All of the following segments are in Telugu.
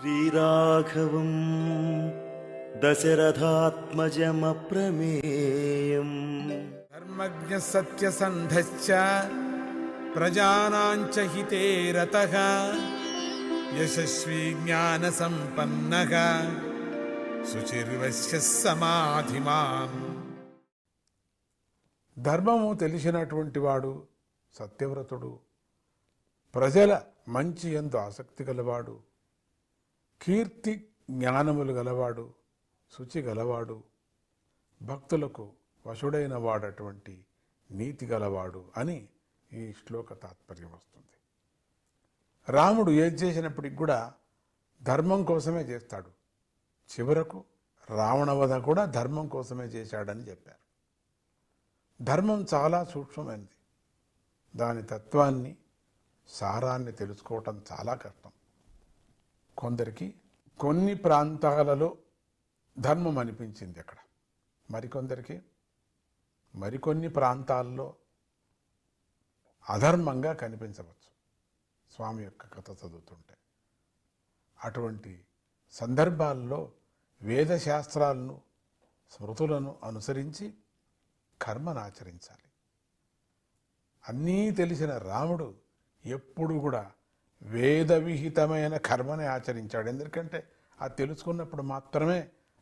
శ్రీరాఘవం దశరథాత్మజమప్రమేయం ధర్మజ్ఞ సత్యసంధశ్చ ప్రజానాంచ హితే రతః యశస్వీ జ్ఞాన సంపన్నః శుచిర్వశ్య సమాధిమాన్. ధర్మము తెలిసినటువంటి వాడు సత్యవ్రతుడు, ప్రజల మంచి యందు ఆసక్తి గలవాడు, కీర్తి జ్ఞానములు గలవాడు, శుచి గలవాడు, భక్తులకు వశుడైన వాడటువంటి నీతి గలవాడు అని ఈ శ్లోక తాత్పర్యం వస్తుంది. రాముడు ఏది చేసినప్పటికి కూడా ధర్మం కోసమే చేస్తాడు. చివరకు రావణవధ కూడా ధర్మం కోసమే చేశాడని చెప్పారు. ధర్మం చాలా సూక్ష్మమైనది. దాని తత్వాన్ని, సారాన్ని తెలుసుకోవటం చాలా కష్టం. కొందరికి కొన్ని ప్రాంతాలలో ధర్మం అనిపించింది అక్కడ, మరికొందరికి మరికొన్ని ప్రాంతాల్లో అధర్మంగా కనిపించవచ్చు స్వామి యొక్క కథ చదువుతుంటే. అటువంటి సందర్భాల్లో వేదశాస్త్రాలను, స్మృతులను అనుసరించి కర్మను ఆచరించాలి. అన్నీ తెలిసిన రాముడు ఎప్పుడు కూడా వేద విహితమైన కర్మని ఆచరించాడు. ఎందుకంటే అది తెలుసుకున్నప్పుడు మాత్రమే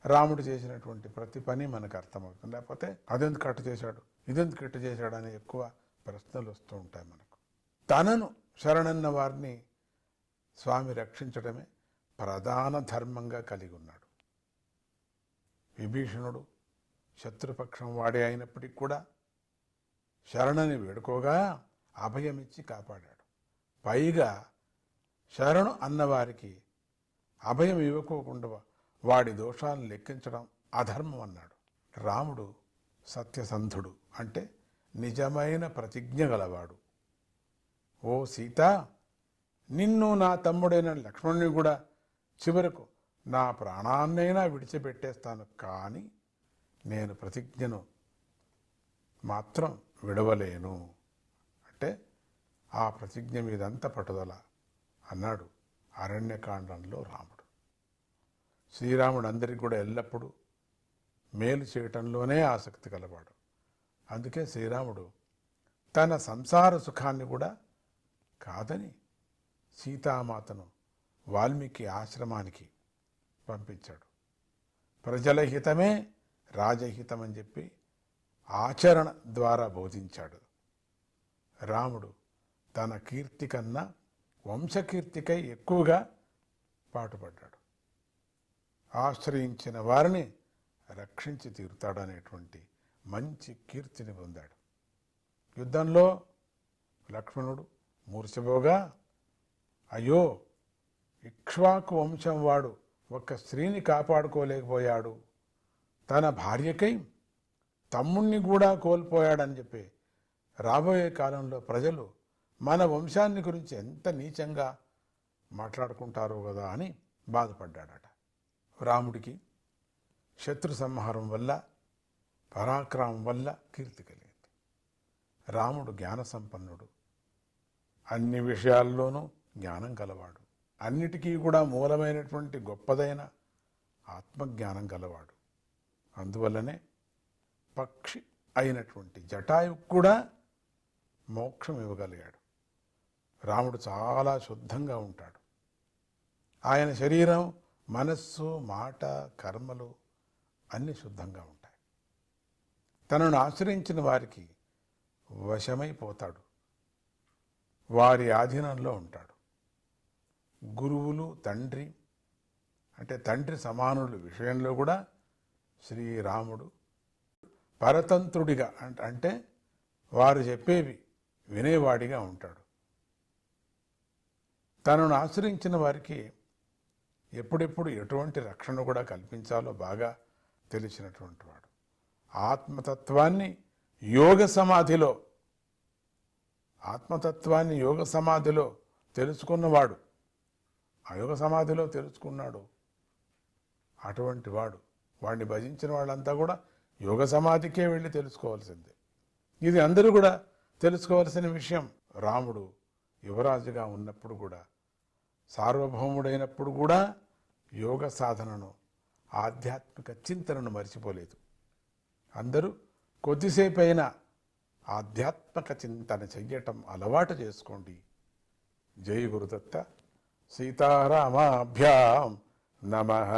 రాముడు చేసినటువంటి ప్రతి పని మనకు అర్థమవుతుంది. లేకపోతే అదెందుకు కట్టు చేశాడు, ఇదెందుకు కట్టు చేశాడు అనే ఎక్కువ ప్రశ్నలు వస్తూ ఉంటాయి మనకు. తనను శరణన్న వారిని స్వామి రక్షించడమే ప్రధాన ధర్మంగా కలిగి ఉన్నాడు. విభీషణుడు శత్రుపక్షం వాడే అయినప్పటికీ కూడా శరణని వేడుకోగా అభయమిచ్చి కాపాడాడు. పైగా శరణు అన్నవారికి అభయం ఇవ్వకోకుండా వాడి దోషాలను లెక్కించడం అధర్మం అన్నాడు. రాముడు సత్యసంధుడు, అంటే నిజమైన ప్రతిజ్ఞ గలవాడు. ఓ సీత, నిన్ను నా తమ్ముడైన లక్ష్మణుని కూడా చివరకు నా ప్రాణాన్నైనా విడిచిపెట్టేస్తాను, కానీ నేను ప్రతిజ్ఞను మాత్రం విడవలేను. అంటే ఆ ప్రతిజ్ఞ మీదంత పట్టుదల అన్నాడు అరణ్యకాండంలో రాముడు. శ్రీరాముడు అందరికీ కూడా ఎల్లప్పుడూ మేలు చేయటంలోనే ఆసక్తి కలవాడు. అందుకే శ్రీరాముడు తన సంసార సుఖాన్ని కూడా కాదని సీతామాతను వాల్మీకి ఆశ్రమానికి పంపించాడు. ప్రజల హితమే రాజహితం అని చెప్పి ఆచరణ ద్వారా బోధించాడు. రాముడు తన కీర్తి కన్నా వంశకీర్తికై ఎక్కువగా పాటుపడ్డాడు. ఆశ్రయించిన వారిని రక్షించి తీరుతాడనేటువంటి మంచి కీర్తిని పొందాడు. యుద్ధంలో లక్ష్మణుడు మూర్ఛపోగా, అయ్యో ఇక్ష్వాకు వంశం వాడు ఒక్క స్త్రీని కాపాడుకోలేకపోయాడు, తన భార్యకై తమ్ముణ్ణి కూడా కోల్పోయాడని చెప్పి రాబోయే కాలంలో ప్రజలు మన వంశాన్ని గురించి ఎంత నీచంగా మాట్లాడుకుంటారో కదా అని బాధపడ్డాడట. రాముడికి శత్రు సంహారం వల్ల, పరాక్రమం వల్ల కీర్తి కలిగింది. రాముడు జ్ఞాన సంపన్నుడు, అన్ని విషయాల్లోనూ జ్ఞానం గలవాడు, అన్నిటికీ కూడా మూలమైనటువంటి గొప్పదైన ఆత్మజ్ఞానం గలవాడు. అందువల్లనే పక్షి అయినటువంటి జటాయువు కూడా మోక్షం ఇవ్వగలిగాడు. రాముడు చాలా శుద్ధంగా ఉంటాడు. ఆయన శరీరం, మనస్సు, మాట, కర్మలు అన్నీ శుద్ధంగా ఉంటాయి. తనను ఆశ్రయించిన వారికి వశమైపోతాడు, వారి ఆధీనంలో ఉంటాడు. గురువులు, తండ్రి అంటే తండ్రి సమానుల విషయంలో కూడా శ్రీరాముడు పరతంత్రుడిగా అంటే వారు చెప్పేవి వినేవాడిగా ఉంటాడు. తనను ఆశ్రయించిన వారికి ఎప్పుడెప్పుడు ఎటువంటి రక్షణ కూడా కల్పించాలో బాగా తెలిసినటువంటి వాడు. ఆత్మతత్వాన్ని యోగ సమాధిలో తెలుసుకున్నవాడు, ఆ యోగ సమాధిలో తెలుసుకున్నాడు. అటువంటి వాడిని భజించిన వాళ్ళంతా కూడా యోగ సమాధికే వెళ్ళి తెలుసుకోవాల్సిందే. ఇది అందరూ కూడా తెలుసుకోవాల్సిన విషయం. రాముడు యువరాజుగా ఉన్నప్పుడు కూడా, సార్వభౌముడైనప్పుడు కూడా యోగ సాధనను, ఆధ్యాత్మిక చింతనను మర్చిపోలేదు. అందరూ కొద్దిసేపు అయినా ఆధ్యాత్మిక చింతన చెయ్యటం అలవాటు చేసుకోండి. జై గురుదత్త. సీతారామాభ్యాం నమః.